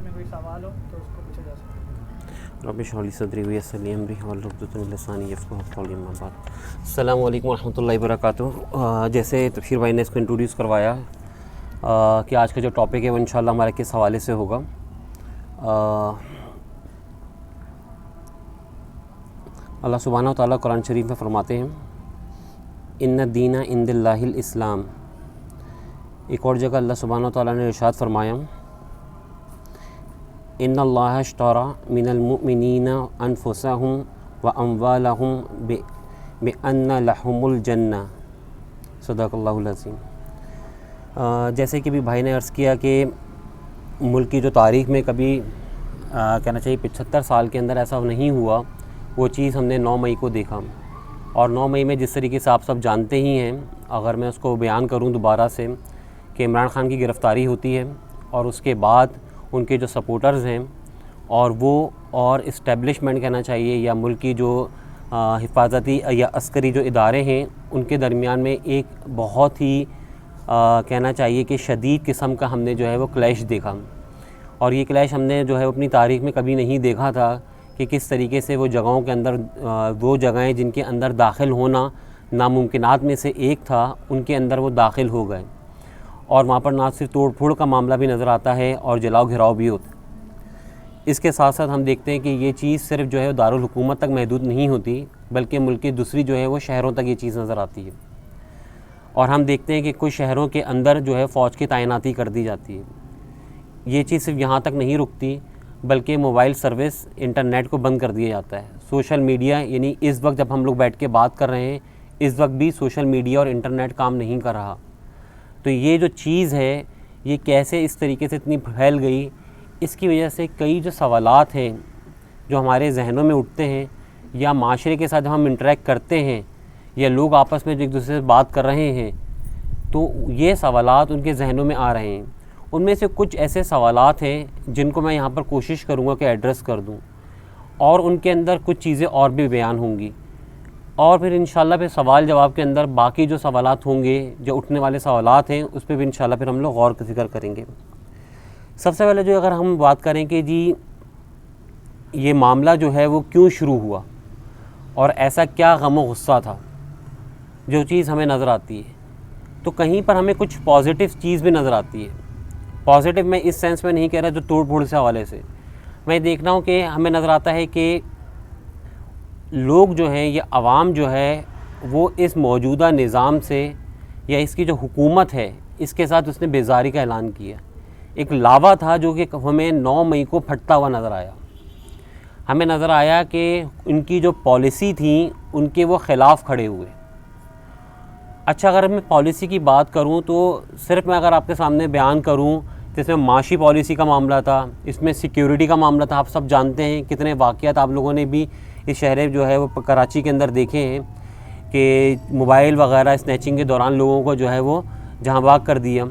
में कोई सवाल हो तो उसको पूछा जा सकता है। रब्बि इश्रह ली सदरी वयस्सिर अमरी वहलुल उक़दतम मिन लिसानी यफ़क़हू क़ौली अम्मा बाद। अस्सलामु अलैकुम वरहमतुल्लाहि वबरकातुहू। जैसे तबशीर भाई ने इसको इंट्रोड्यूस करवाया कि आज का जो टॉपिक है वो इंशाअल्लाह हमारे किस हवाले से होगा। अल्लाह सुब्हानहू व तआला कुरान शरीफ में फरमाते हैं इन्ना दीना इंदल्लाहिल इस्लाम। एक और जगह अल्लाह सुब्हानहू व तआला ने इरशाद फरमाया इन्नल्लाह अश्तरा मिनल मुमिनीना अनफुसहुम व अम्वालहुम बिअन्ना लहुमुल जन्नह। सदक़ल्लाहुल अज़ीम। जैसे कि भी भाई ने अर्ज़ किया कि मुल्क की जो तारीख़ में कभी कहना चाहिए 75 साल के अंदर ऐसा नहीं हुआ, वो चीज़ हमने 9 मई को देखा। और 9 मई में जिस तरीके से आप सब जानते ही हैं, अगर मैं उसको बयान करूं दोबारा से, कि इमरान ख़ान की गिरफ़्तारी होती है और उसके बाद उनके जो सपोर्टर्स हैं और वो और इस्टेब्लिशमेंट कहना चाहिए या मुल्क की जो हिफाजती या अस्करी जो इदारे हैं उनके दरमियान में एक बहुत ही कहना चाहिए कि शदीद किस्म का हमने जो है वो क्लैश देखा। और ये क्लैश हमने जो है अपनी तारीख़ में कभी नहीं देखा था कि किस तरीके से वो जगहों के अंदर वो जगहें जिनके अंदर दाखिल होना नामुमकिनात में से एक था, उनके अंदर वो दाखिल हो गए और वहाँ पर ना सिर्फ तोड़ फोड़ का मामला भी नज़र आता है और जलाओ घिराव भी होता है। इसके साथ साथ हम देखते हैं कि ये चीज़ सिर्फ जो है दारुल हुकूमत तक महदूद नहीं होती, बल्कि मुल्क की दूसरी जो है वो शहरों तक ये चीज़ नज़र आती है। और हम देखते हैं कि कुछ शहरों के अंदर जो है फ़ौज की तैनाती कर दी जाती है। ये चीज़ सिर्फ यहाँ तक नहीं रुकती, बल्कि मोबाइल सर्विस इंटरनेट को बंद कर दिया जाता है। सोशल मीडिया, यानी इस वक्त जब हम लोग बैठ के बात कर रहे हैं, इस वक्त भी सोशल मीडिया और इंटरनेट काम नहीं कर रहा। तो ये जो चीज़ है ये कैसे इस तरीके से इतनी फैल गई, इसकी वजह से कई जो सवालात हैं जो हमारे जहनों में उठते हैं या माशरे के साथ जब हम इंटरेक्ट करते हैं या लोग आपस में जो एक दूसरे से बात कर रहे हैं, तो ये सवालात उनके जहनों में आ रहे हैं। उनमें से कुछ ऐसे सवालात हैं जिनको मैं यहाँ पर कोशिश करूँगा कि एड्रेस कर दूँ, और उनके अंदर कुछ चीज़ें और भी बयान होंगी, और फिर इंशाल्लाह फिर सवाल जवाब के अंदर बाकी जो सवालात होंगे, जो उठने वाले सवालात हैं, उस पर भी इंशाल्लाह फिर हम लोग गौर का ज़िक्र करेंगे। सबसे पहले जो अगर हम बात करें कि जी ये मामला जो है वो क्यों शुरू हुआ और ऐसा क्या गम व गुस्सा था, जो चीज़ हमें नज़र आती है, तो कहीं पर हमें कुछ पॉजिटिव चीज़ भी नज़र आती है। पॉजिटिव मैं इस सेंस में नहीं कह रहा जो तोड़ फोड़ से हवाले से, मैं देख रहा हूँ कि हमें नज़र आता है कि लोग जो हैं, ये आवाम जो है, वो इस मौजूदा निज़ाम से या इसकी जो हुकूमत है इसके साथ उसने बेजारी का ऐलान किया। एक लावा था जो कि हमें 9 मई को फटता हुआ नज़र आया। हमें नज़र आया कि उनकी जो पॉलिसी थी उनके वो ख़िलाफ़ खड़े हुए। अच्छा, अगर मैं पॉलिसी की बात करूं तो सिर्फ मैं अगर आपके सामने बयान करूं, जिसमें माशी पॉलिसी का मामला था, इसमें सिक्योरिटी का मामला था। आप सब जानते हैं कितने वाक़यात आप लोगों ने भी इस शहर जो है वो कराची के अंदर देखे हैं कि मोबाइल वगैरह स्नैचिंग के दौरान लोगों को जो है वो जहाँ भाग कर दिया।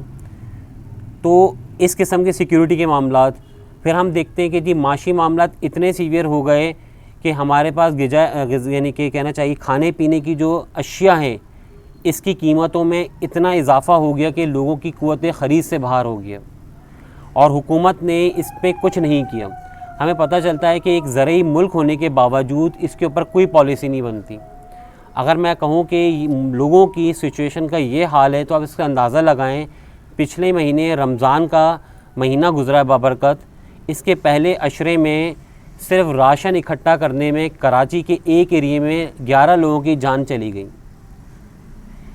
तो इस किस्म के सिक्योरिटी के मामलात, फिर हम देखते हैं कि जी माशी मामलात इतने सीवियर हो गए कि हमारे पास ग़िज़ा यानी कि कहना चाहिए खाने पीने की जो अशिया हैं, इसकी कीमतों में इतना इजाफ़ा हो गया कि लोगों की क़ुव्वत ख़रीद से बाहर हो गया और हुकूमत ने इस पर कुछ नहीं किया। हमें पता चलता है कि एक ज़रई मुल्क होने के बावजूद इसके ऊपर कोई पॉलिसी नहीं बनती। अगर मैं कहूँ कि लोगों की सिचुएशन का ये हाल है, तो आप इसका अंदाज़ा लगाएं। पिछले महीने रमज़ान का महीना गुज़रा बाबरकत, इसके पहले अशरे में सिर्फ राशन इकट्ठा करने में कराची के एक एरिए में 11 लोगों की जान चली गई।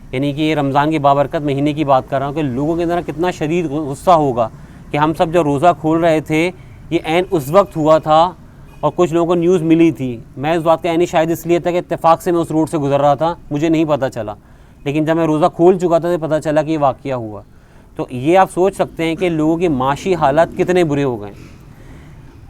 यानी कि ये रमज़ान के बाबरकत महीने की बात कर रहा हूँ कि लोगों के अंदर कितना शदीद गुस्सा होगा कि हम सब जो रोज़ा खोल रहे थे, ये ऐन उस वक्त हुआ था और कुछ लोगों को न्यूज़ मिली थी। मैं इस बात का यानी शायद इसलिए था कि इत्तेफाक से मैं उस रोड से गुजर रहा था, मुझे नहीं पता चला, लेकिन जब मैं रोज़ा खोल चुका था तो पता चला कि ये वाक़या हुआ। तो ये आप सोच सकते हैं कि लोगों की माशी हालात कितने बुरे हो गए।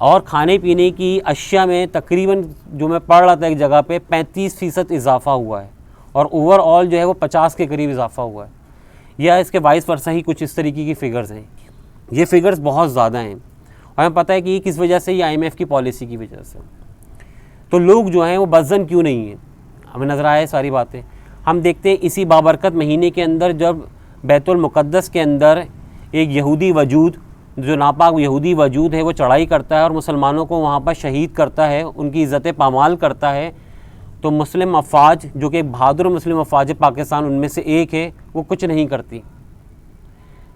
और खाने पीने की अशिया में तकरीबन, जो मैं पढ़ रहा था एक जगह पे, 35% इजाफ़ा हुआ है और ओवरऑल जो है वो 50 के करीब इजाफ़ा हुआ है, या इसके वाइस वर्सा ही कुछ इस तरीके की फ़िगर्स हैं। ये फ़िगर्स बहुत ज़्यादा हैं और हमें पता है कि किस वजह से, ये IMF की पॉलिसी की वजह से। तो लोग जो हैं वो बज़न क्यों नहीं हैं, हमें नज़र आया सारी बातें। हम देखते हैं इसी बाबरकत महीने के अंदर जब बैतुल मुक़द्दस के अंदर एक यहूदी वजूद जो नापाक यहूदी वजूद है वो चढ़ाई करता है और मुसलमानों को वहाँ पर शहीद करता है, उनकी इज़्ज़त पामाल करता है, तो मुस्लिम अफवाज जो कि बहादुर मुस्लिम अफवाज पाकिस्तान उनमें से एक है, वो कुछ नहीं करती।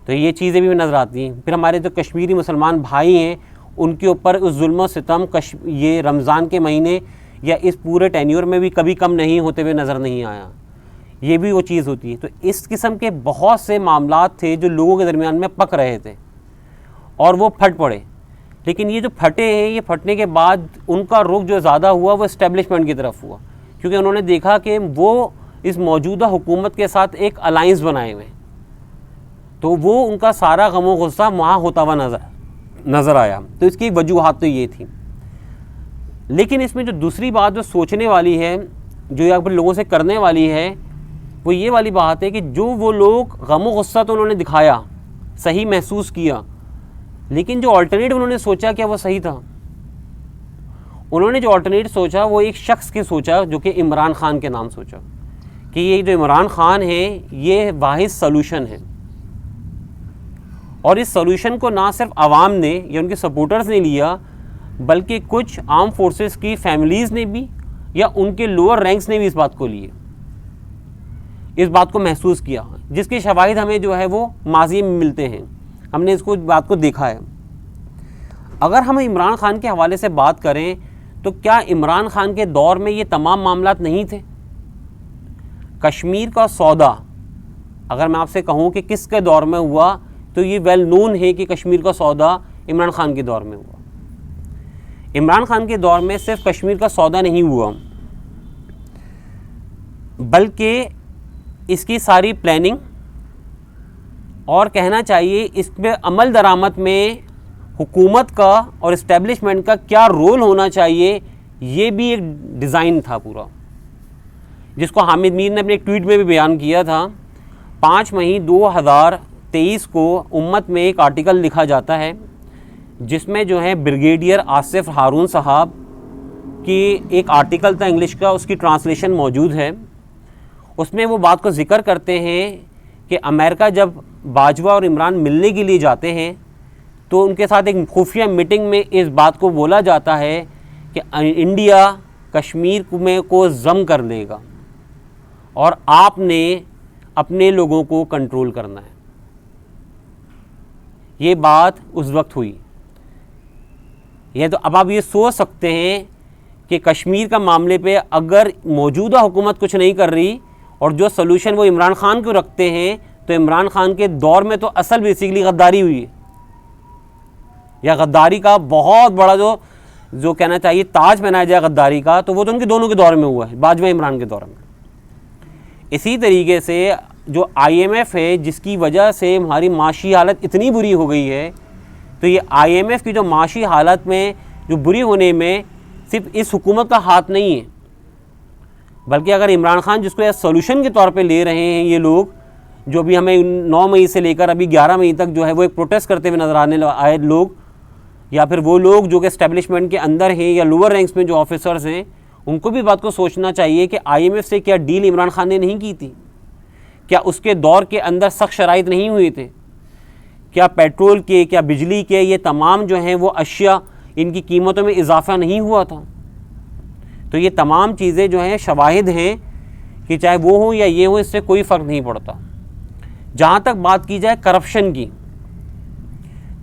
तो ये चीज़ें भी नज़र आती हैं। फिर हमारे जो कश्मीरी मुसलमान भाई हैं उनके ऊपर उस जुल्म सितम ये रमज़ान के महीने या इस पूरे टेन्योर में भी कभी कम नहीं होते हुए नज़र नहीं आया। ये भी वो चीज़ होती है। तो इस किस्म के बहुत से मामलात थे जो लोगों के दरमियान में पक रहे थे और वो फट पड़े। लेकिन ये जो फटे हैं, ये फटने के बाद उनका रुख जो ज़्यादा हुआ वो इस्टेब्लिशमेंट की तरफ हुआ, क्योंकि उन्होंने देखा कि वो इस मौजूदा हुकूमत के साथ एक अलाइंस बनाए हुए, तो वो उनका सारा गम गुस्सा वहाँ होता हुआ नज़र आया। तो इसकी वजूहात तो ये थी। लेकिन इसमें जो दूसरी बात जो सोचने वाली है, जो यहाँ पर लोगों से करने वाली है, वो ये वाली बात है कि जो वो लोग गम गुस्सा तो उन्होंने दिखाया, सही महसूस किया, लेकिन जो अल्टरनेटिव उन्होंने सोचा क्या वो सही था? उन्होंने जो अल्टरनेटिव सोचा वो एक शख्स के सोचा जो कि इमरान खान के नाम सोचा कि ये जो इमरान खान है ये वाहिद सलूशन है। और इस सलूशन को ना सिर्फ आवाम ने या उनके सपोर्टर्स ने लिया, बल्कि कुछ आर्म फोर्सेस की फैमिलीज़ ने भी या उनके लोअर रैंक्स ने भी इस बात को लिए, इस बात को महसूस किया, जिसके शवाहिद हमें जो है वो माजी में मिलते हैं। हमने इसको बात को देखा है। अगर हम इमरान खान के हवाले से बात करें तो क्या इमरान खान के दौर में ये तमाम मामलात नहीं थे? कश्मीर का सौदा अगर मैं आपसे कहूँ कि किसके दौर में हुआ, तो ये वेल नोन है कि कश्मीर का सौदा इमरान खान के दौर में हुआ। इमरान खान के दौर में सिर्फ कश्मीर का सौदा नहीं हुआ, बल्कि इसकी सारी प्लानिंग और कहना चाहिए इस पर अमल दरामद में हुकूमत का और इस्टेब्लिशमेंट का क्या रोल होना चाहिए, ये भी एक डिज़ाइन था पूरा, जिसको हामिद मीर ने अपने एक ट्वीट में भी बयान किया था। 5 मई 2023 को उम्मत में एक आर्टिकल लिखा जाता है जिसमें जो है ब्रिगेडियर आसिफ हारून साहब की एक आर्टिकल था इंग्लिश का, उसकी ट्रांसलेशन मौजूद है। उसमें वो बात को ज़िक्र करते हैं कि अमेरिका जब बाजवा और इमरान मिलने के लिए जाते हैं तो उनके साथ एक खुफिया मीटिंग में इस बात को बोला जाता है कि इंडिया कश्मीर में को ज़म कर लेगा और आपने अपने लोगों को कंट्रोल करना है। ये बात उस वक्त हुई। यह तो अब आप ये सोच सकते हैं कि कश्मीर का मामले पे अगर मौजूदा हुकूमत कुछ नहीं कर रही और जो सलूशन वो इमरान खान को रखते हैं, तो इमरान खान के दौर में तो असल बेसिकली गद्दारी हुई है, या गद्दारी का बहुत बड़ा जो कहना चाहिए ताज पहनाया जाए गद्दारी का, तो वो तो उनके दोनों के दौर में हुआ है, बाजवा इमरान के दौर में। इसी तरीके से जो IMF है, जिसकी वजह से हमारी माशी हालत इतनी बुरी हो गई है, तो ये IMF की जो माशी हालत में जो बुरी होने में सिर्फ इस हुकूमत का हाथ नहीं है, बल्कि अगर इमरान खान जिसको एक सोल्यूशन के तौर पे ले रहे हैं ये लोग, जो भी हमें 9 मई से लेकर अभी 11 मई तक जो है वो एक प्रोटेस्ट करते हुए नज़र आने आए लोग, या फिर वो लोग जो कि एस्टेब्लिशमेंट के अंदर हैं या लोअर रैंक्स में जो ऑफिसर्स हैं, उनको भी बात को सोचना चाहिए कि IMF से क्या डील इमरान खान ने नहीं की थी? क्या उसके दौर के अंदर सख्त शराइत नहीं हुए थे? क्या पेट्रोल के, क्या बिजली के, ये तमाम जो हैं वो अशिया इनकी कीमतों में इजाफा नहीं हुआ था? तो ये तमाम चीज़ें जो हैं शवाहिद हैं कि चाहे वो हो या ये हो, इससे कोई फ़र्क नहीं पड़ता। जहाँ तक बात की जाए करप्शन की,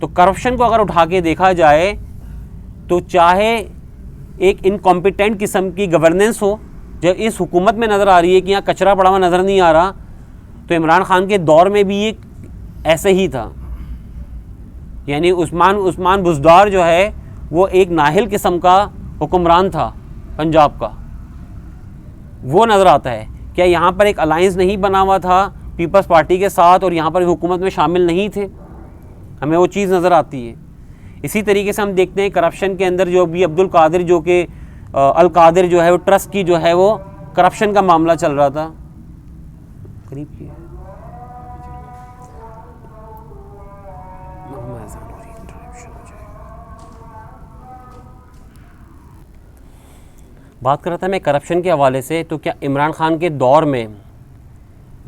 तो करप्शन को अगर उठा के देखा जाए तो चाहे एक इनकॉम्पिटेंट किस्म की गवर्नेंस हो, जब इस हुकूमत में नज़र आ रही है कि यहाँ कचरा पड़ा हुआ नज़र नहीं आ रहा, तो इमरान खान के दौर में भी एक ऐसे ही था। यानी उस्मान बुज़दार जो है वो एक नाहिल किस्म का हुक्मरान था पंजाब का, वो नज़र आता है। क्या यहाँ पर एक अलायंस नहीं बना हुआ था पीपल्स पार्टी के साथ और यहाँ पर हुकूमत में शामिल नहीं थे? हमें वो चीज़ नज़र आती है। इसी तरीके से हम देखते हैं करप्शन के अंदर जो भी अब्दुल कादिर जो कि अल कादिर जो है वो ट्रस्ट की जो है वो करप्शन का मामला चल रहा था। करीब की बात कर रहा था मैं करप्शन के हवाले से। तो क्या इमरान खान के दौर में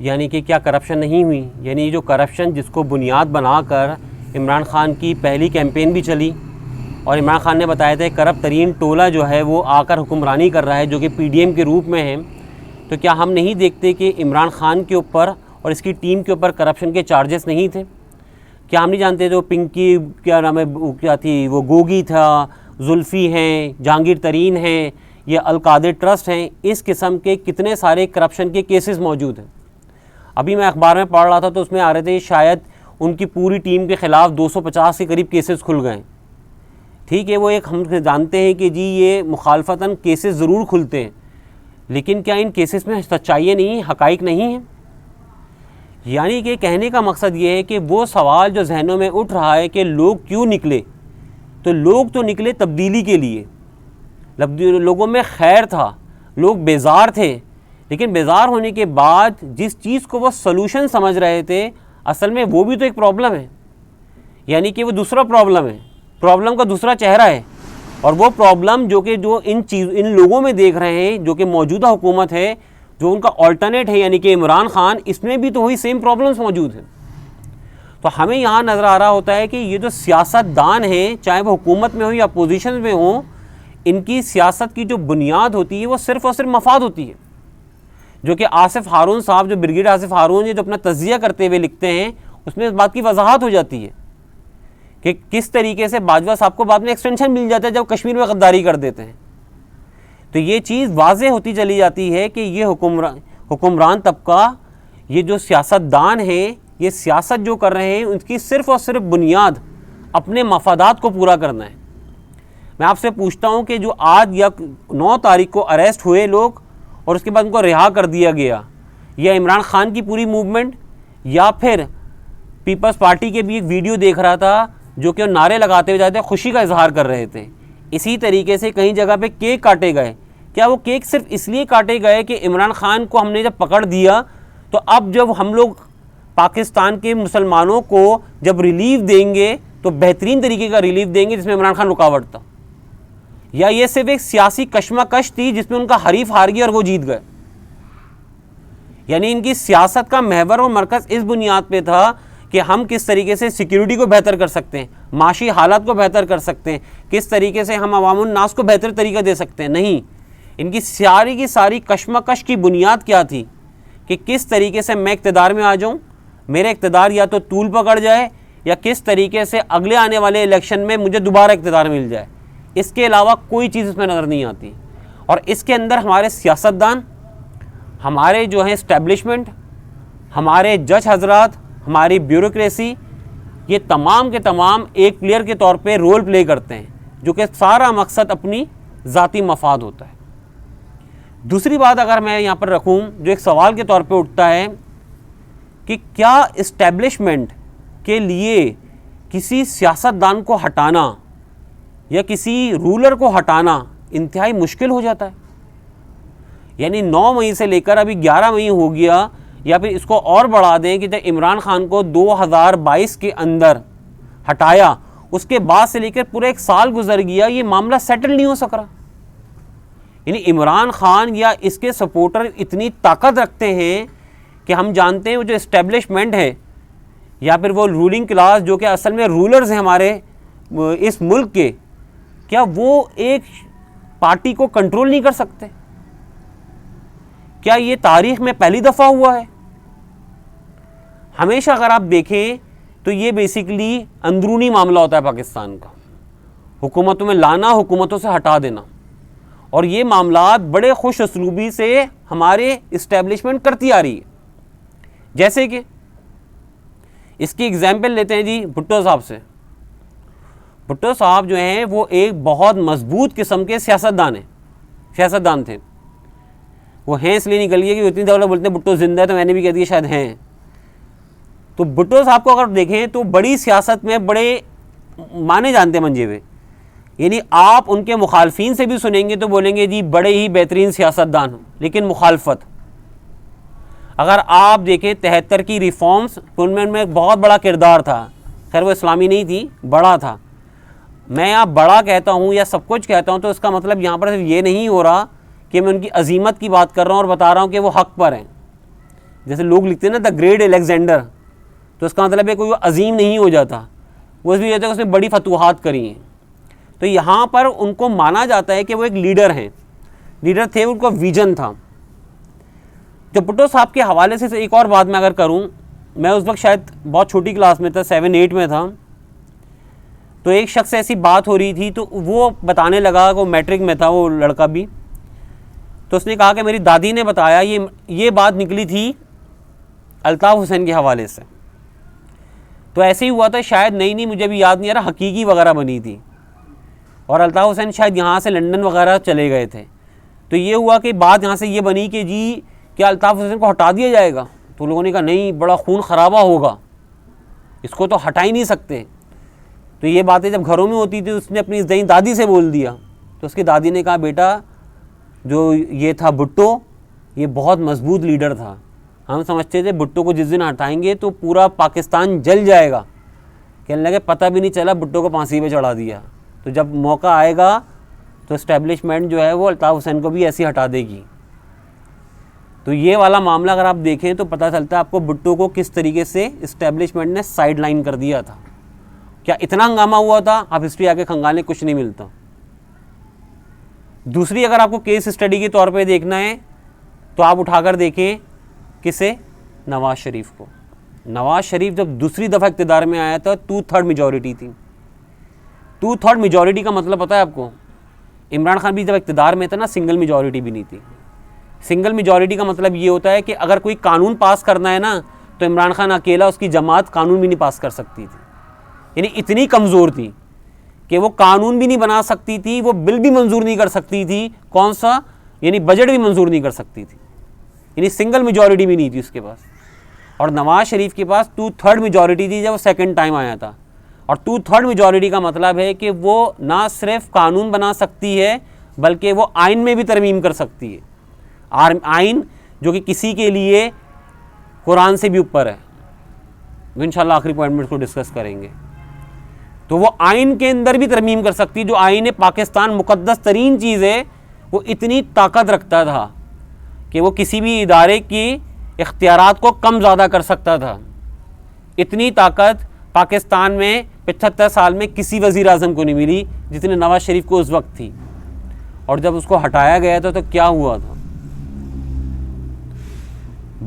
यानी कि क्या करप्शन नहीं हुई? यानी जो करप्शन जिसको बुनियाद बनाकर इमरान ख़ान की पहली कैंपेन भी चली और इमरान ख़ान ने बताया था करप्ट तरीन टोला जो है वो आकर हुक्मरानी कर रहा है, जो कि PDM के रूप में है। तो क्या हम नहीं देखते कि इमरान ख़ान के ऊपर और इसकी टीम के ऊपर करप्शन के चार्जेस नहीं थे? क्या हम नहीं जानते जो पिंकी क्या नाम है क्या थी, वो गोगी था, जुल्फ़ी हैं, जहांगीर तरीन हैं, ये अलकादिर ट्रस्ट हैं, इस किस्म के कितने सारे करप्शन के केसेस मौजूद हैं। अभी मैं अखबार में पढ़ रहा था तो उसमें आ रहे थे शायद उनकी पूरी टीम के ख़िलाफ़ 250 के करीब केसेस खुल गए। ठीक है, वो एक हम जानते हैं कि जी ये मुखालफतन केसेस ज़रूर खुलते हैं, लेकिन क्या इन केसेस में सच्चाई नहीं, हक़ाइक़ नहीं है? यानी कि कहने का मकसद ये है कि वो सवाल जो जहनों में उठ रहा है कि लोग क्यों निकले, तो लोग तो निकले तब्दीली के लिए, लोगों में खैर था, लोग बेजार थे, लेकिन बेजार होने के बाद जिस चीज़ को वो सलूशन समझ रहे थे असल में वो भी तो एक प्रॉब्लम है, यानी कि वो दूसरा प्रॉब्लम है, प्रॉब्लम का दूसरा चेहरा है। और वो प्रॉब्लम जो इन लोगों में देख रहे हैं, जो कि मौजूदा हुकूमत है, जो उनका ऑल्टरनेट है यानी कि इमरान ख़ान, इसमें भी तो वही सेम प्रॉब्लम्स मौजूद हैं। तो हमें यहाँ नज़र आ रहा होता है कि ये जो सियासतदान हैं, चाहे वो हुकूमत में हो या अपोजिशन में हो, इनकी सियासत की जो बुनियाद होती है वो सिर्फ़ और सिर्फ मफाद होती है। जो कि आसिफ हारून साहब, जो ब्रिगेडियर आसिफ हारून है, जो अपना तज़किया करते हुए लिखते हैं, उसमें इस बात की वजाहत हो जाती है कि किस तरीके से बाजवा साहब को बाद में एक्सटेंशन मिल जाता है जब कश्मीर में गद्दारी कर देते हैं। तो ये चीज़ वाज़े होती चली जाती है कि ये हुक्मरान तबका, ये जो सियासतदान है, ये सियासत जो कर रहे हैं उनकी सिर्फ़ और सिर्फ बुनियाद अपने मफादात को पूरा करना है। मैं आपसे पूछता हूँ कि जो आज या 9 तारीख को अरेस्ट हुए लोग और उसके बाद उनको रिहा कर दिया गया, या इमरान ख़ान की पूरी मूवमेंट, या फिर पीपल्स पार्टी के भी एक वीडियो देख रहा था जो कि नारे लगाते हुए जाते खुशी का इजहार कर रहे थे। इसी तरीके से कई जगह पे केक काटे गए। क्या वो केक सिर्फ इसलिए काटे गए कि इमरान ख़ान को हमने जब पकड़ दिया तो अब जब हम लोग पाकिस्तान के मुसलमानों को जब रिलीफ देंगे तो बेहतरीन तरीके का रिलीफ देंगे जिसमें इमरान ख़ान रुकावट था, या ये सिर्फ एक सियासी कशमकश थी जिसमें उनका हरीफ हार गया और वो जीत गए? यानी इनकी सियासत का महवर और मरकज़ इस बुनियाद पे था कि हम किस तरीके से सिक्योरिटी को बेहतर कर सकते हैं, माशी हालात को बेहतर कर सकते हैं, किस तरीके से हम अवामुन नास को बेहतर तरीका दे सकते हैं। नहीं, इनकी सारी की सारी कशमकश की बुनियाद क्या थी कि किस तरीके से मैं इक़्तिदार में आ जाऊँ, मेरा इक़्तिदार या तो तूल पकड़ जाए, या किस तरीके से अगले आने वाले इलेक्शन में मुझे दोबारा इक़्तिदार मिल जाए। इसके अलावा कोई चीज़ इसमें नज़र नहीं आती। और इसके अंदर हमारे सियासतदान, हमारे जो है इस्टेब्लिशमेंट, हमारे जज हजरात, हमारी ब्यूरोक्रेसी, ये तमाम के तमाम एक प्लेयर के तौर पे रोल प्ले करते हैं, जो कि सारा मकसद अपनी ज़ाती मफाद होता है। दूसरी बात अगर मैं यहाँ पर रखूँ, जो एक सवाल के तौर पे उठता है कि क्या इस्टेब्लिशमेंट के लिए किसी सियासतदान को हटाना या किसी रूलर को हटाना इंतहाई मुश्किल हो जाता है? यानी 9 मई से लेकर अभी 11 मई हो गया, या फिर इसको और बढ़ा दें कि जब इमरान ख़ान को 2022 के अंदर हटाया, उसके बाद से लेकर पूरा 1 साल गुजर गया, ये मामला सेटल नहीं हो सक रहा। यानी इमरान ख़ान या इसके सपोर्टर इतनी ताकत रखते हैं कि हम जानते हैं वो जो इस्टेब्लिशमेंट है या फिर वो रूलिंग क्लास जो कि असल में रूलर्स हैं हमारे इस मुल्क के, क्या वो एक पार्टी को कंट्रोल नहीं कर सकते? क्या ये तारीख में पहली दफ़ा हुआ है? हमेशा अगर आप देखें तो ये बेसिकली अंदरूनी मामला होता है पाकिस्तान का, हुकूमतों में लाना, हुकूमतों से हटा देना, और ये मामलात बड़े खुश उसलूबी से हमारे इस्टेब्लिशमेंट करती आ रही है। जैसे कि इसकी एग्जाम्पल लेते हैं जी भुट्टो साहब से। भुट्टो साहब जो हैं वो एक बहुत मजबूत किस्म के सियासतदान थे। वो हैं इसलिए निकल गए कि इतनी दफा बोलते हैं भुट्टो जिंदा है, तो मैंने भी कह दिया शायद हैं। तो भुट्टो साहब को अगर देखें तो बड़ी सियासत में बड़े माने जानते हैं मंजे हुए, यानी आप उनके मुखालफीन से भी सुनेंगे तो बोलेंगे जी बड़े ही बेहतरीन सियासतदान, लेकिन मुखालफत अगर आप देखें 73 की रिफॉर्म्स, उनमें एक बहुत बड़ा किरदार था। खैर वो इस्लामी नहीं थी, बड़ा था। मैं आप बड़ा कहता हूँ या सब कुछ कहता हूँ तो इसका मतलब यहाँ पर सिर्फ ये नहीं हो रहा कि मैं उनकी अजीमत की बात कर रहा हूँ और बता रहा हूँ कि वो हक़ पर हैं। जैसे लोग लिखते हैं ना द ग्रेट अलेक्जेंडर, तो इसका मतलब है कोई अजीम नहीं हो जाता, वो भी कहते हैं उसने बड़ी फतूहात करी हैं। तो यहाँ पर उनको माना जाता है कि वो एक लीडर हैं, लीडर थे, उनका विजन था। जो भुट्टो साहब के हवाले से एक और बात मैं अगर करूँ, मैं उस वक्त शायद बहुत छोटी क्लास में था, 7-8 में था। तो एक शख्स से ऐसी बात हो रही थी, तो वो बताने लगा, वो मैट्रिक में था वो लड़का भी। तो उसने कहा कि मेरी दादी ने बताया, ये बात निकली थी अल्ताफ़ हुसैन के हवाले से। तो ऐसे ही हुआ था शायद, नहीं मुझे भी याद नहीं आ रहा, हकीकी वगैरह बनी थी और अल्ताफ़ हुसैन शायद यहाँ से लंदन वगैरह चले गए थे। तो ये हुआ कि बात यहाँ से ये बनी कि जी क्या अल्ताफ़ हुसैन को हटा दिया जाएगा। तो लोगों ने कहा नहीं, बड़ा खून खराबा होगा, इसको तो हटा ही नहीं सकते। तो ये बातें जब घरों में होती थी, उसने अपनी ज़ईं दादी से बोल दिया। तो उसकी दादी ने कहा बेटा जो ये था भुट्टो, ये बहुत मजबूत लीडर था, हम समझते थे भुट्टो को जिस दिन हटाएंगे तो पूरा पाकिस्तान जल जाएगा। कहने लगे पता भी नहीं चला, भुट्टो को फांसी पे चढ़ा दिया। तो जब मौका आएगा तो इस्टेब्लिशमेंट जो है वो अल्ताफ़ हुसैन को भी ऐसी हटा देगी। तो ये वाला मामला अगर आप देखें तो पता चलता है आपको भुट्टो को किस तरीके से इस्टेब्लिशमेंट ने साइड लाइन कर दिया था। क्या इतना हंगामा हुआ था, आप हिस्ट्री आके खंगालें, कुछ नहीं मिलता। दूसरी अगर आपको केस स्टडी के तौर पे देखना है तो आप उठाकर देखें किसे, नवाज शरीफ को। नवाज शरीफ जब दूसरी दफ़ा इक़्तिदार में आया था 2/3 मेजॉरिटी थी। 2/3 मेजॉरिटी का मतलब पता है आपको? इमरान खान भी जब इक़्तिदार में था ना, सिंगल मेजॉरिटी भी नहीं थी। सिंगल मेजॉरिटी का मतलब ये होता है कि अगर कोई कानून पास करना है ना, तो इमरान खान अकेला, उसकी जमात कानून भी नहीं पास कर सकती थी। यानी इतनी कमज़ोर थी कि वो कानून भी नहीं बना सकती थी, वो बिल भी मंजूर नहीं कर सकती थी, कौन सा, यानी बजट भी मंजूर नहीं कर सकती थी। यानी सिंगल मेजॉरिटी भी नहीं थी उसके पास। और नवाज शरीफ के पास 2/3 मेजॉरिटी थी जब वो सेकंड टाइम आया था। और 2/3 मेजॉरिटी का मतलब है कि वो ना सिर्फ कानून बना सकती है, बल्कि वो आइन में भी तरमीम कर सकती है। आइन जो कि किसी के लिए कुरान से भी ऊपर है, इंशाल्लाह आखिरी पॉइंट में इसको डिस्कस करेंगे। तो वो आइन के अंदर भी तरमीम कर सकती है। जो आइन पाकिस्तान मुक़द्दस तरीन चीज़ है, वो इतनी ताकत रखता था कि वो किसी भी इदारे की इख्तियारात को कम ज़्यादा कर सकता था। इतनी ताकत पाकिस्तान में 75 साल में किसी वज़ीर आज़म को नहीं मिली जितने नवाज शरीफ को उस वक्त थी। और जब उसको हटाया गया था तो क्या हुआ था,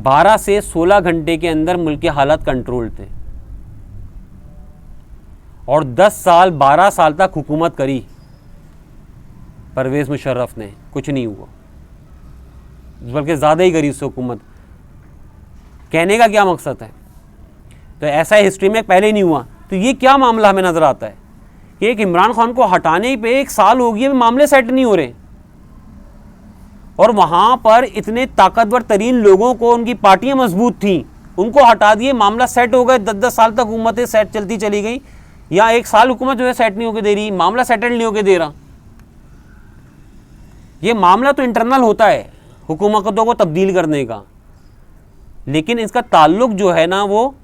12 से 16 घंटे के अंदर मुल्क के हालात कंट्रोल थे। और 10 साल 12 साल तक हुकूमत करी परवेज़ मुशर्रफ ने, कुछ नहीं हुआ, बल्कि ज़्यादा ही करी उससे हुकूमत। कहने का क्या मकसद है? तो ऐसा हिस्ट्री में पहले नहीं हुआ। तो ये क्या मामला हमें नज़र आता है कि एक इमरान खान को हटाने पे 1 साल हो गया, मामले सेट नहीं हो रहे। और वहाँ पर इतने ताकतवर तरीन लोगों को, उनकी पार्टियाँ मजबूत थीं, उनको हटा दिए, मामला सेट हो गए। 10-10 साल तक हुकूमतें सेट चलती चली गई, या 1 साल हुकूमत जो है सेट नहीं होकर दे रही, मामला सेटल नहीं होकर दे रहा। ये मामला तो इंटरनल होता है हुकूमतों को तब्दील करने का, लेकिन इसका ताल्लुक जो है ना वो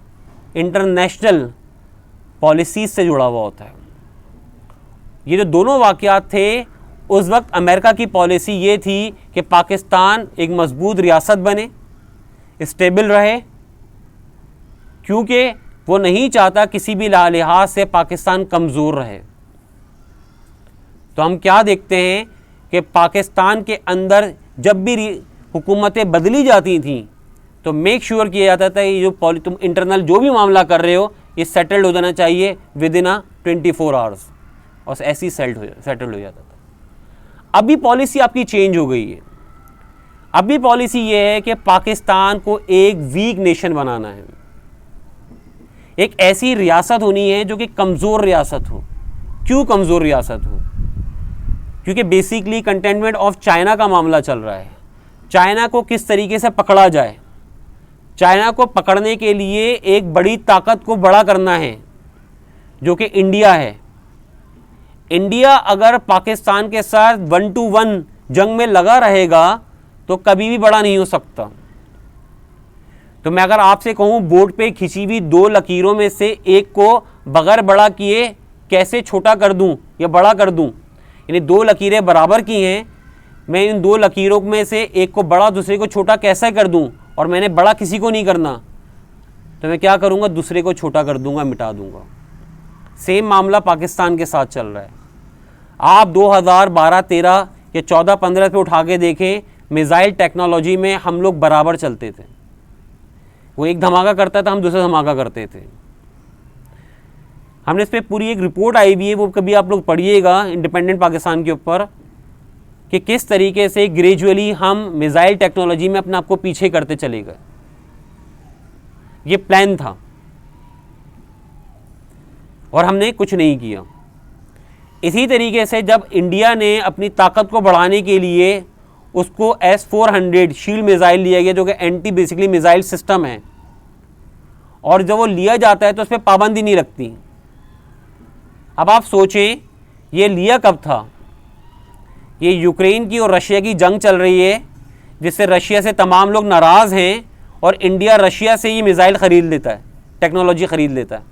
इंटरनेशनल पॉलिसीज़ से जुड़ा हुआ होता है। ये जो दोनों वाक़यात थे, उस वक्त अमेरिका की पॉलिसी ये थी कि पाकिस्तान एक मजबूत रियासत बने, स्टेबल रहे, क्योंकि वो नहीं चाहता किसी भी लिहाज से पाकिस्तान कमज़ोर रहे। तो हम क्या देखते हैं कि पाकिस्तान के अंदर जब भी हुकूमतें बदली जाती थीं तो मेक श्योर किया जाता था ये जो तुम इंटरनल जो भी मामला कर रहे हो ये सेटल्ड हो जाना चाहिए विद इन 24 आवर्स, और ऐसे ही सेटल्ड हो जाता था। अभी पॉलिसी आपकी चेंज हो गई है। अभी पॉलिसी ये है कि पाकिस्तान को एक वीक नेशन बनाना है, एक ऐसी रियासत होनी है जो कि कमज़ोर रियासत हो। क्यों कमज़ोर रियासत हो? क्योंकि बेसिकली कंटेनमेंट ऑफ चाइना का मामला चल रहा है। चाइना को किस तरीके से पकड़ा जाए, चाइना को पकड़ने के लिए एक बड़ी ताकत को बड़ा करना है जो कि इंडिया है। इंडिया अगर पाकिस्तान के साथ 1-to-1 जंग में लगा रहेगा तो कभी भी बड़ा नहीं हो सकता। तो मैं अगर आपसे कहूँ बोर्ड पे खिंची हुई 2 लकीरों में से एक को बगैर बड़ा किए कैसे छोटा कर दूं या बड़ा कर दूं, यानी 2 लकीरें बराबर की हैं, मैं इन 2 लकीरों में से एक को बड़ा दूसरे को छोटा कैसे कर दूं, और मैंने बड़ा किसी को नहीं करना, तो मैं क्या करूँगा, दूसरे को छोटा कर दूंगा, मिटा दूंगा। सेम मामला पाकिस्तान के साथ चल रहा है। आप 2012-13 या 14-15 पे उठा के देखें, मिसाइल टेक्नोलॉजी में हम लोग बराबर चलते थे। वो एक धमाका करता था, हम दूसरा धमाका करते थे। हमने इस पर पूरी एक रिपोर्ट आई हुई है, वो कभी आप लोग पढ़िएगा इंडिपेंडेंट पाकिस्तान के ऊपर, कि किस तरीके से ग्रेजुअली हम मिसाइल टेक्नोलॉजी में अपने आप को पीछे करते चले गए। ये प्लान था और हमने कुछ नहीं किया। इसी तरीके से जब इंडिया ने अपनी ताकत को बढ़ाने के लिए उसको S-400 शील्ड मिसाइल लिया गया, जो कि एंटी बेसिकली मिसाइल सिस्टम है, और जब वो लिया जाता है तो उस पर पाबंदी नहीं लगती। अब आप सोचें, ये लिया कब था? ये यूक्रेन की और रशिया की जंग चल रही है, जिससे रशिया से तमाम लोग नाराज़ हैं, और इंडिया रशिया से ये मिसाइल ख़रीद लेता है, टेक्नोलॉजी ख़रीद लेता है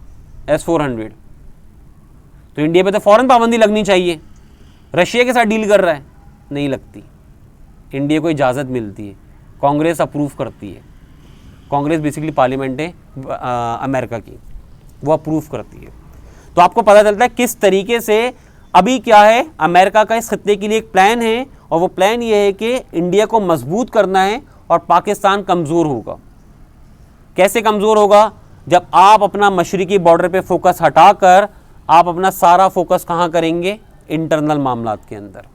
S-400। तो इंडिया पे तो फ़ौरन पाबंदी लगनी चाहिए। रशिया के साथ डील कर रहा है, नहीं लगती। इंडिया को इजाज़त मिलती है, कांग्रेस अप्रूव करती है। कांग्रेस बेसिकली पार्लियामेंट है अमेरिका की, वो अप्रूव करती है। तो आपको पता चलता है किस तरीके से अभी क्या है, अमेरिका का इस खत्ते के लिए एक प्लान है, और वो प्लान ये है कि इंडिया को मजबूत करना है और पाकिस्तान कमज़ोर होगा। कैसे कमज़ोर होगा? जब आप अपना मशरिकी बॉर्डर पे फोकस हटाकर आप अपना सारा फोकस कहाँ करेंगे? इंटरनल मामलात के अंदर।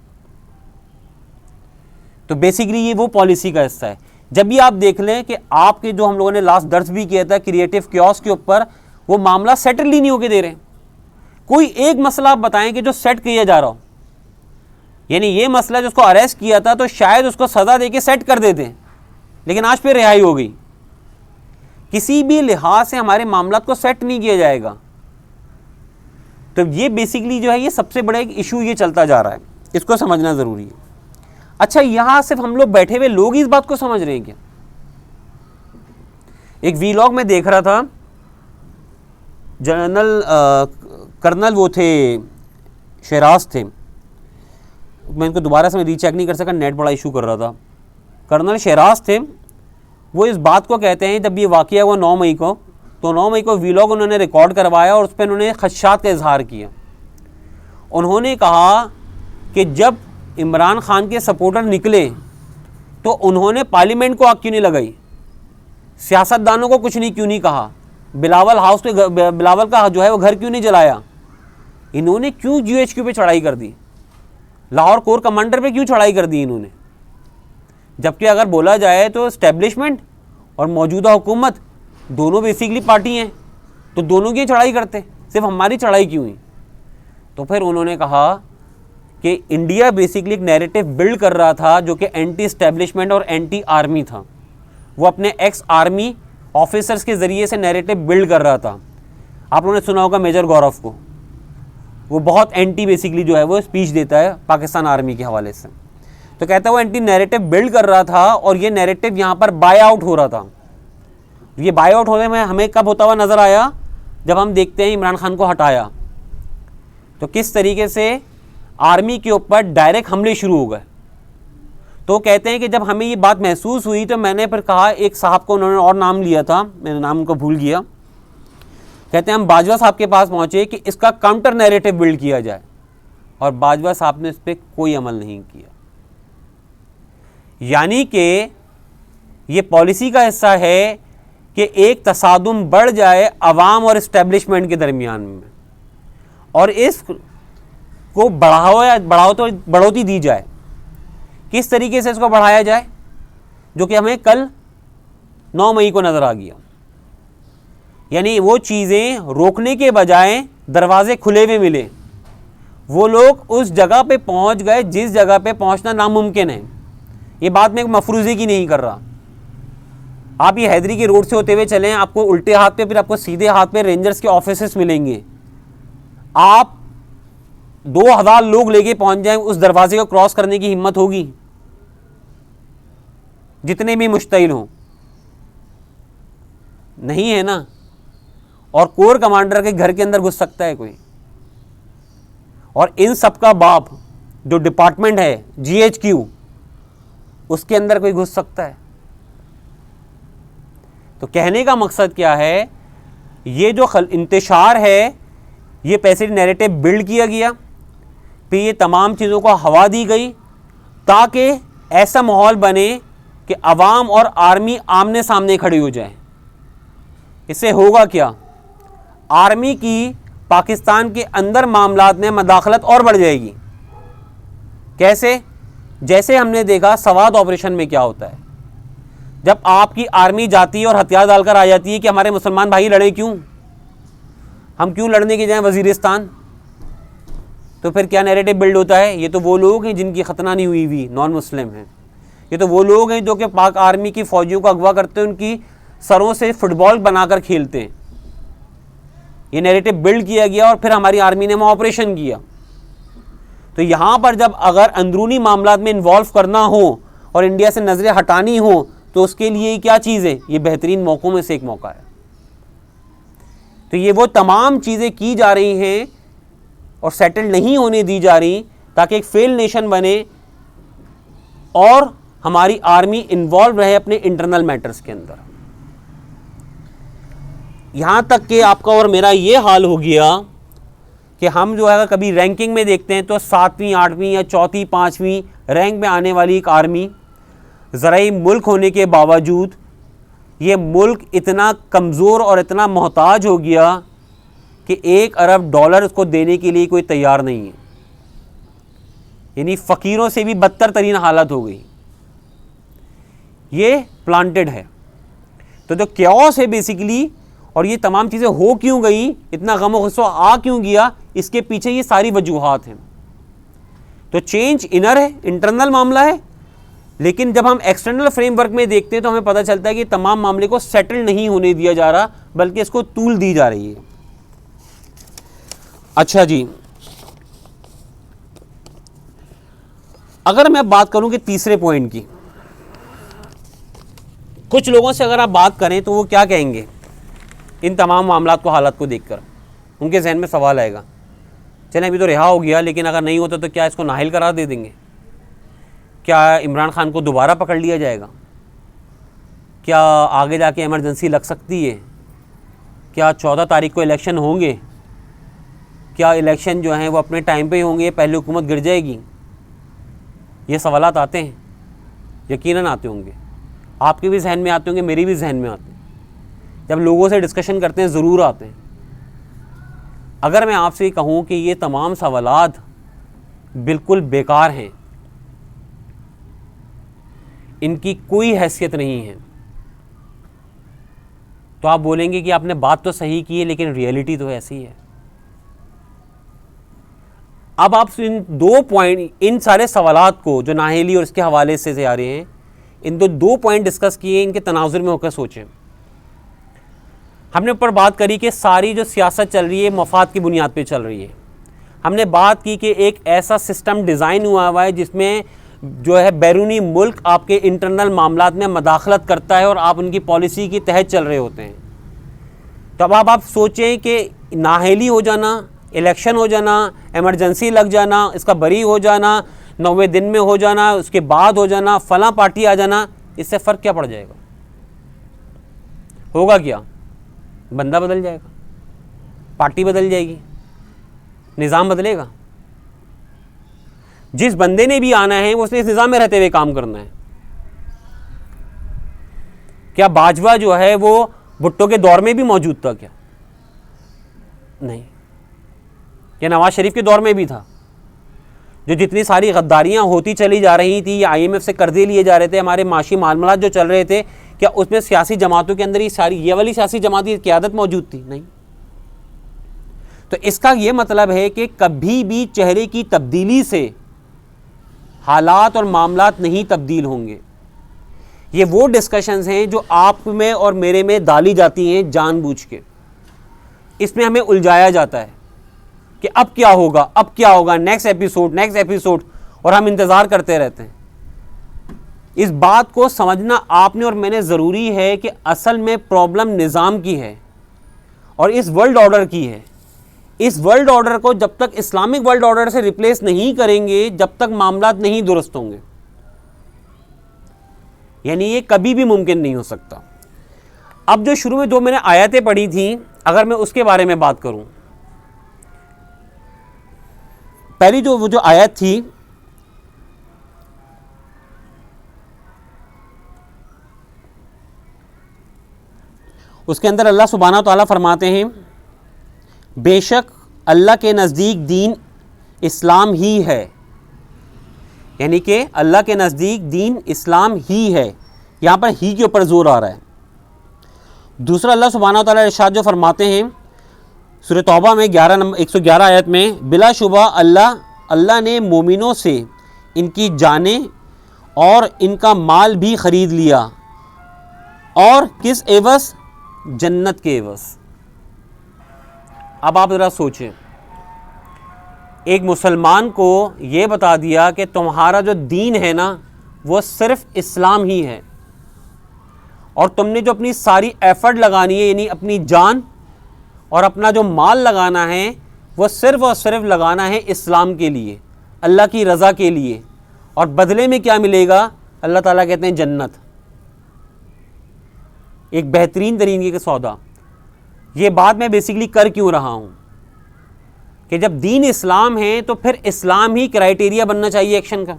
तो बेसिकली ये वो पॉलिसी का हिस्सा है। जब भी आप देख लें कि आपके जो हम लोगों ने लास्ट दर्स भी किया था क्रिएटिव क्योस के ऊपर, वो मामला सेटल ही नहीं होके दे रहे। कोई एक मसला आप बताएं कि जो सेट किया जा रहा हो, यानी ये मसला जिसको अरेस्ट किया था तो शायद उसको सज़ा देके सेट कर देते, लेकिन आज पे रिहाई हो गई। किसी भी लिहाज से हमारे मामलात को सेट नहीं किया जाएगा। तो ये बेसिकली जो है, ये सबसे बड़ा एक इशू ये चलता जा रहा है, इसको समझना ज़रूरी है। अच्छा, यहां सिर्फ हम लोग बैठे हुए लोग इस बात को समझ रहे हैं क्या? एक वीलॉग में देख रहा था, कर्नल वो थे, शहराज थे, मैं इनको दोबारा से रीचेक नहीं कर सका, नेट बड़ा इशू कर रहा था। कर्नल शहराज थे, वो इस बात को कहते हैं, जब ये वाक़या हुआ 9 मई को, तो 9 मई को वीलॉग उन्होंने रिकॉर्ड करवाया और उस पर उन्होंने खदशात का इजहार किया। उन्होंने कहा कि जब इमरान खान के सपोर्टर निकले तो उन्होंने पार्लियामेंट को आग क्यों नहीं लगाई, सियासतदानों को कुछ नहीं क्यों नहीं कहा, बिलावल हाउस पे बिलावल का जो है वो घर क्यों नहीं जलाया, इन्होंने क्यों GHQ पे चढ़ाई कर दी, लाहौर कोर कमांडर पे क्यों चढ़ाई कर दी इन्होंने। जबकि अगर बोला जाए तो इस्टेब्लिशमेंट और मौजूदा हुकूमत दोनों बेसिकली पार्टी हैं, तो दोनों की चढ़ाई करते, सिर्फ हमारी चढ़ाई क्यों हुई। तो फिर उन्होंने कहा कि इंडिया बेसिकली एक नैरेटिव बिल्ड कर रहा था जो कि एंटी इस्टेब्लिशमेंट और एंटी आर्मी था। वो अपने एक्स आर्मी ऑफिसर्स के ज़रिए से नैरेटिव बिल्ड कर रहा था। आप लोगों ने सुना होगा मेजर गौरव को, वो बहुत एंटी बेसिकली जो है वो स्पीच देता है पाकिस्तान आर्मी के हवाले से। तो कहता है वो एंटी नैरेटिव बिल्ड कर रहा था, और ये नैरेटिव यहाँ पर बाय आउट हो रहा था। ये बाय आउट होने में हमें कब होता हुआ नज़र आया? जब हम देखते हैं इमरान खान को हटाया तो किस तरीके से आर्मी के ऊपर डायरेक्ट हमले शुरू हो गए। तो कहते हैं कि जब हमें ये बात महसूस हुई तो मैंने फिर कहा, एक साहब को उन्होंने और नाम लिया था, मैंने नाम उनको भूल गया, कहते हैं हम बाजवा साहब के पास पहुँचे कि इसका काउंटर नैरेटिव बिल्ड किया जाए, और बाजवा साहब ने इस पर कोई अमल नहीं किया। यानी कि ये पॉलिसी का हिस्सा है कि एक तसादुम बढ़ जाए अवाम और इस्टेब्लिशमेंट के दरमियान में, और इसको बढ़ोतरी दी जाए। किस तरीके से इसको बढ़ाया जाए, जो कि हमें कल 9 मई को नज़र आ गया। यानी वो चीज़ें रोकने के बजाय दरवाजे खुले हुए मिले, वो लोग उस जगह पे पहुंच गए जिस जगह पे पहुंचना नामुमकिन है। ये बात मैं मफरूज़ी की नहीं कर रहा। आप ये हैदरी की रोड से होते हुए चलें, आपको उल्टे हाथ पे, फिर आपको सीधे हाथ पे रेंजर्स के ऑफिसेस मिलेंगे। आप 2000 लोग लेके पहुंच जाएं, उस दरवाजे को क्रॉस करने की हिम्मत होगी? जितने भी मुश्तइल हों, नहीं है ना। और कोर कमांडर के घर के अंदर घुस सकता है कोई? और इन सब का बाप जो डिपार्टमेंट है GHQ, उसके अंदर कोई घुस सकता है? तो कहने का मकसद क्या है, ये जो इंतशार है ये पैसे नैरेटिव बिल्ड किया गया, फिर ये तमाम चीज़ों को हवा दी गई ताकि ऐसा माहौल बने कि अवाम और आर्मी आमने सामने खड़ी हो जाए। इससे होगा क्या, आर्मी की पाकिस्तान के अंदर मामलात में मदाखलत और बढ़ जाएगी। कैसे? जैसे हमने देखा सवाद ऑपरेशन में क्या होता है, जब आपकी आर्मी जाती है और हथियार डालकर आ जाती है कि हमारे मुसलमान भाई लड़े क्यों, हम क्यों लड़ने की जाए वजीरिस्तान, तो फिर क्या नैरेटिव बिल्ड होता है, ये तो वो लोग हैं जिनकी खतना नहीं हुई हुई, नॉन मुस्लिम हैं, ये तो वो लोग हैं जो कि पाक आर्मी की फ़ौजियों को अगवा करते हैं, उनकी सरों से फुटबॉल बनाकर खेलते हैं। ये नैरेटिव बिल्ड किया गया और फिर हमारी आर्मी ने वहाँ ऑपरेशन किया। तो यहाँ पर जब अगर अंदरूनी मामलात में इन्वॉल्व करना हो और इंडिया से नज़रें हटानी हो तो उसके लिए क्या चीज़ है, ये बेहतरीन मौक़ों में से एक मौका है। तो ये वो तमाम चीज़ें की जा रही हैं और सेटल नहीं होने दी जा रही ताकि एक फेल नेशन बने और हमारी आर्मी इन्वॉल्व रहे अपने इंटरनल मैटर्स के अंदर। यहाँ तक कि आपका और मेरा ये हाल हो गया कि हम जो है कभी रैंकिंग में देखते हैं तो 7वीं 8वीं या 4वीं 5वीं रैंक में आने वाली एक आर्मी ज़राई मुल्क होने के बावजूद ये मुल्क इतना कमज़ोर और इतना मोहताज हो गया कि $1 अरब उसको देने के लिए कोई तैयार नहीं है। यानी फ़कीरों से भी बदतर तरीन हालत हो गई। ये प्लांटेड है। तो जो क्योस है बेसिकली, और ये तमाम चीज़ें हो क्यों गई, इतना गम और गुस्सा आ क्यों गया, इसके पीछे ये सारी वजूहात हैं। तो चेंज इनर है, इंटरनल मामला है, लेकिन जब हम एक्सटर्नल फ्रेमवर्क में देखते हैं तो हमें पता चलता है कि तमाम मामले को सेटल नहीं होने दिया जा रहा बल्कि इसको तूल दी जा रही है। अच्छा जी, अगर मैं बात करूं कि तीसरे पॉइंट की, कुछ लोगों से अगर आप बात करें तो वो क्या कहेंगे इन तमाम मामलात को, हालात को देखकर उनके जहन में सवाल आएगा, चलें अभी तो रिहा हो गया, लेकिन अगर नहीं होता तो क्या इसको नाहिल करार दे देंगे? क्या इमरान खान को दोबारा पकड़ लिया जाएगा? क्या आगे जाके इमरजेंसी लग सकती है? क्या 14 तारीख को इलेक्शन होंगे? क्या इलेक्शन जो हैं वो अपने टाइम पे ही होंगे, पहले हुकूमत गिर जाएगी? ये सवालात आते हैं, यकीनन आते होंगे, आपके भी जहन में आते होंगे, मेरी भी जहन में आते हैं, जब लोगों से डिस्कशन करते हैं ज़रूर आते हैं। अगर मैं आपसे कहूँ कि ये तमाम सवालात बिल्कुल बेकार हैं, इनकी कोई हैसियत नहीं है, तो आप बोलेंगे कि आपने बात तो सही की है लेकिन रियलिटी तो ऐसी है। अब आप इन 2 पॉइंट, इन सारे सवालात को जो नाहेली और इसके हवाले से आ रहे हैं, इन 2 पॉइंट डिस्कस किए, इनके तनाजुर में होकर सोचें। हमने ऊपर बात करी कि सारी जो सियासत चल रही है मफाद की बुनियाद पे चल रही है। हमने बात की कि एक ऐसा सिस्टम डिज़ाइन हुआ है जिसमें जो है बैरूनी मुल्क आपके इंटरनल मामलात में मदाखलत करता है और आप उनकी पॉलिसी के तहत चल रहे होते हैं। तो अब आप सोचें कि नाहेली हो जाना, इलेक्शन हो जाना, इमरजेंसी लग जाना, इसका बरी हो जाना, 90 दिन में हो जाना, उसके बाद हो जाना, फलां पार्टी आ जाना, इससे फ़र्क क्या पड़ जाएगा? होगा क्या? बंदा बदल जाएगा, पार्टी बदल जाएगी, निज़ाम बदलेगा। जिस बंदे ने भी आना है वो उसने इस निज़ाम में रहते हुए काम करना है। क्या बाजवा जो है वो भुट्टो के दौर में भी मौजूद था क्या? नहीं। क्या नवाज शरीफ के दौर में भी था? जो जितनी सारी गद्दारियां होती चली जा रही थी, या IMF से कर्जे लिए जा रहे थे, हमारे माशी मामलात जो चल रहे थे, क्या उसमें सियासी जमातों के अंदर ये वाली सियासी जमात की क़यादत मौजूद थी? नहीं। तो इसका ये मतलब है कि कभी भी चेहरे की तब्दीली से हालात और मामलात नहीं तब्दील होंगे। ये वो डिस्कशंस हैं जो आप में और मेरे में डाली जाती हैं जानबूझ के। इसमें हमें उलझाया जाता है कि अब क्या होगा, अब क्या होगा, नेक्स्ट एपिसोड, और हम इंतज़ार करते रहते हैं। इस बात को समझना आपने और मैंने ज़रूरी है कि असल में प्रॉब्लम निज़ाम की है और इस वर्ल्ड ऑर्डर की है। इस वर्ल्ड ऑर्डर को जब तक इस्लामिक वर्ल्ड ऑर्डर से रिप्लेस नहीं करेंगे, जब तक मामलात नहीं दुरुस्त होंगे। यानी ये कभी भी मुमकिन नहीं हो सकता। अब जो शुरू में 2 मैंने आयतें पढ़ी थी, अगर मैं उसके बारे में बात करूं पहली जो आयत थी उसके अंदर अल्लाह सुब्हानहू व तआला फरमाते हैं, बेशक अल्लाह के नज़दीक दीन इस्लाम ही है, यानी कि अल्लाह के नज़दीक दीन इस्लाम ही है। यहाँ पर ही के ऊपर जोर आ रहा है। दूसरा अल्लाह सुब्हानहू व तआला इरशाद जो फरमाते हैं सूरह तौबा में 111 आयत में, बिलाशुबा अल्लाह ने मोमिनों से इनकी जानें और इनका माल भी ख़रीद लिया, और किस एवज़? जन्नत के एवज़। अब आप ज़रा सोचें, एक मुसलमान को ये बता दिया कि तुम्हारा जो दीन है ना वो सिर्फ़ इस्लाम ही है, और तुमने जो अपनी सारी एफ़र्ट लगानी है, यानी अपनी जान और अपना जो माल लगाना है, वो सिर्फ़ और सिर्फ लगाना है इस्लाम के लिए, अल्लाह की रज़ा के लिए। और बदले में क्या मिलेगा? अल्लाह ताला कहते हैं जन्नत। एक बेहतरीन तरीके का सौदा। ये बात मैं बेसिकली कर क्यों रहा हूँ कि जब दीन इस्लाम है तो फिर इस्लाम ही क्राइटेरिया बनना चाहिए एक्शन का,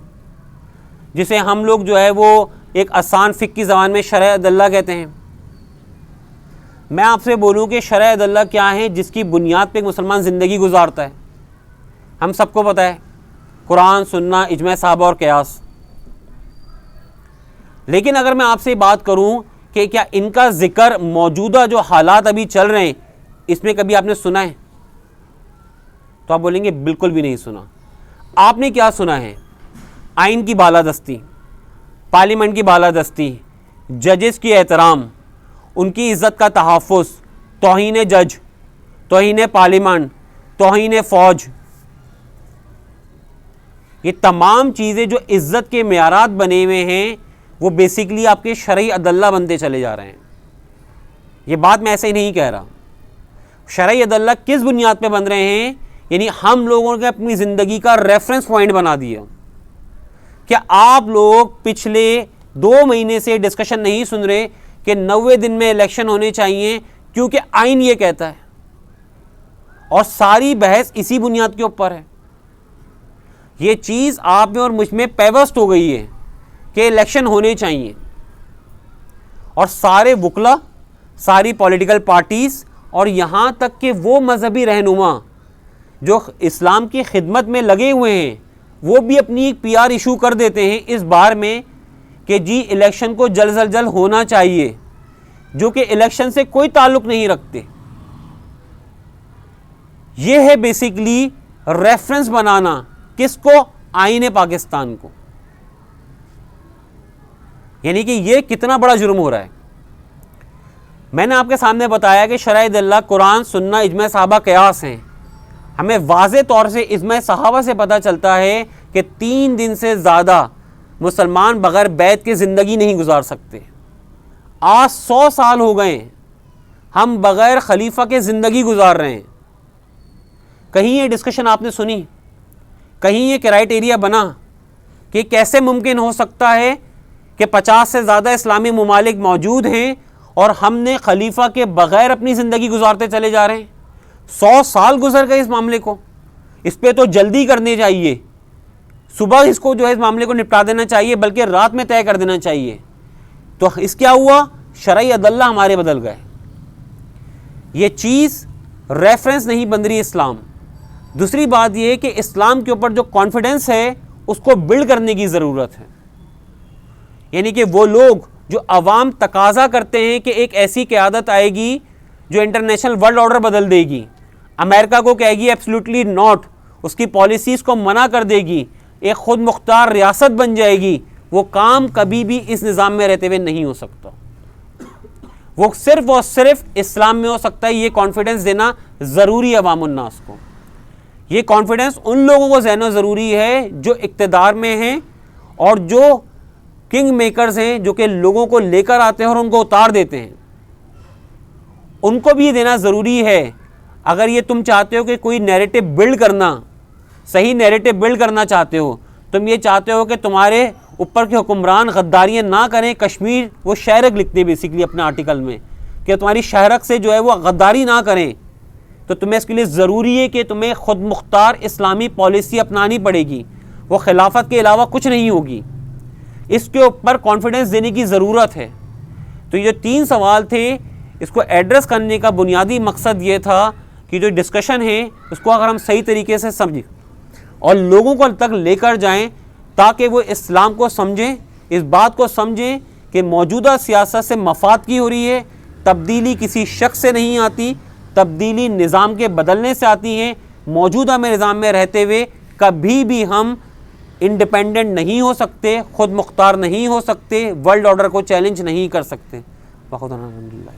जिसे हम लोग जो है वो एक आसान फ़िक़्ह की ज़बान में शरअ अदल्ला कहते हैं। मैं आपसे बोलूँ कि शरअ अदल्ला क्या है, जिसकी बुनियाद पे एक मुसलमान ज़िंदगी गुजारता है। हम सबको पता है कुरान, सुन्ना, इजमा सहाबा और क़यास। लेकिन अगर मैं आपसे बात करूँ कि क्या इनका ज़िक्र मौजूदा जो हालात अभी चल रहे हैं इसमें कभी आपने सुना है, तो आप बोलेंगे बिल्कुल भी नहीं सुना। आपने क्या सुना है? आइन की बालादस्ती, पार्लियामेंट की बालादस्ती, जजेस की एहतराम, उनकी इज़्ज़त का तहफ़्फ़ुज़, तौहीन जज, तौहीन पार्लियामेंट, तौहीन फ़ौज। ये तमाम चीज़ें जो इज़्ज़त के मेयारात बने हुए हैं वो बेसिकली आपके शरई अदल्ला बनते चले जा रहे हैं। ये बात मैं ऐसे ही नहीं कह रहा। शरई अदल्ला किस बुनियाद पे बन रहे हैं? यानी हम लोगों ने अपनी ज़िंदगी का रेफरेंस पॉइंट बना दिया। क्या आप लोग पिछले 2 महीने से डिस्कशन नहीं सुन रहे कि 90 दिन में इलेक्शन होने चाहिए क्योंकि आइन ये कहता है, और सारी बहस इसी बुनियाद के ऊपर है। ये चीज़ आप में और मुझ में पेवस्ट हो गई है कि इलेक्शन होने चाहिए, और सारे वकला, सारी पॉलिटिकल पार्टीज़ और यहाँ तक कि वो मजहबी रहनुमा जो इस्लाम की खिदमत में लगे हुए हैं वो भी अपनी एक PR इशू कर देते हैं इस बार में कि जी इलेक्शन को जल्द से जल्द होना चाहिए, जो कि इलेक्शन से कोई ताल्लुक़ नहीं रखते। ये है बेसिकली रेफरेंस बनाना किसको? आईने पाकिस्तान को। यानी कि ये कितना बड़ा जुर्म हो रहा है। मैंने आपके सामने बताया कि शरअ अदल्ला कुरान, सुन्ना, इजमा सहाबा, क़यास हैं। हमें वाज़े तौर से इजमा सहाबा से पता चलता है कि 3 दिन से ज़्यादा मुसलमान बग़ैर बैत के ज़िंदगी नहीं गुजार सकते। आज 100 साल हो गए हम बग़ैर खलीफा के ज़िंदगी गुजार रहे हैं। कहीं ये डिस्कशन आपने सुनी? कहीं ये क्राइटेरिया बना कि कैसे मुमकिन हो सकता है कि 50 से ज़्यादा इस्लामी ममालिक मौजूद हैं और हमने खलीफा के बग़ैर अपनी ज़िंदगी गुजारते चले जा रहे हैं? 100 साल गुजर गए इस मामले को। इस पर तो जल्दी करनी चाहिए, सुबह इसको जो है इस मामले को निपटा देना चाहिए, बल्कि रात में तय कर देना चाहिए। तो इस क्या हुआ? शरई अदल्ला हमारे बदल गए। ये चीज़ रेफरेंस नहीं बन रही इस्लाम। दूसरी बात ये कि इस्लाम के ऊपर जो कॉन्फिडेंस है उसको बिल्ड करने की ज़रूरत है। यानी कि वो लोग जो अवाम तकाजा करते हैं कि एक ऐसी क़यादत आएगी जो इंटरनेशनल वर्ल्ड ऑर्डर बदल देगी, अमेरिका को कहेगी एब्सोल्युटली नॉट, उसकी पॉलिसीज़ को मना कर देगी, एक खुद मुख्तार रियासत बन जाएगी, वो काम कभी भी इस निज़ाम में रहते हुए नहीं हो सकता। वो सिर्फ और सिर्फ इस्लाम में हो सकता है। ये कॉन्फिडेंस देना ज़रूरी है अवाम उन्नास को। ये कॉन्फिडेंस उन लोगों को देना ज़रूरी है जो इक़्तिदार में हैं और जो किंग मेकर्स हैं, जो कि लोगों को लेकर आते हैं और उनको उतार देते हैं। उनको भी ये देना ज़रूरी है। अगर ये तुम चाहते हो कि कोई नैरेटिव बिल्ड करना, सही नैरेटिव बिल्ड करना चाहते हो, तुम ये चाहते हो कि तुम्हारे ऊपर के हुक्मरान गद्दारियाँ ना करें। कश्मीर, वो शायरक लिखते हैं बेसिकली अपने आर्टिकल में कि तुम्हारी शायरक से जो है वो गद्दारी ना करें, तो तुम्हें इसके लिए ज़रूरी है कि तुम्हें खुद मुख्तार इस्लामी पॉलिसी अपनानी पड़ेगी, वो खिलाफत के अलावा कुछ नहीं होगी। इसके ऊपर कॉन्फिडेंस देने की ज़रूरत है। तो ये जो 3 सवाल थे, इसको एड्रेस करने का बुनियादी मकसद ये था कि जो डिस्कशन है उसको अगर हम सही तरीके से समझें और लोगों को तक लेकर जाएं ताकि वो इस्लाम को समझें, इस बात को समझें कि मौजूदा सियासत से मफाद की हो रही है, तब्दीली किसी शख्स से नहीं आती, तब्दीली निज़ाम के बदलने से आती है। मौजूदा में निज़ाम में रहते हुए कभी भी हम इंडिपेंडेंट नहीं हो सकते, खुद मुख्तार नहीं हो सकते, वर्ल्ड ऑर्डर को चैलेंज नहीं कर सकते। बहुत अल्हम्दुलिल्लाह।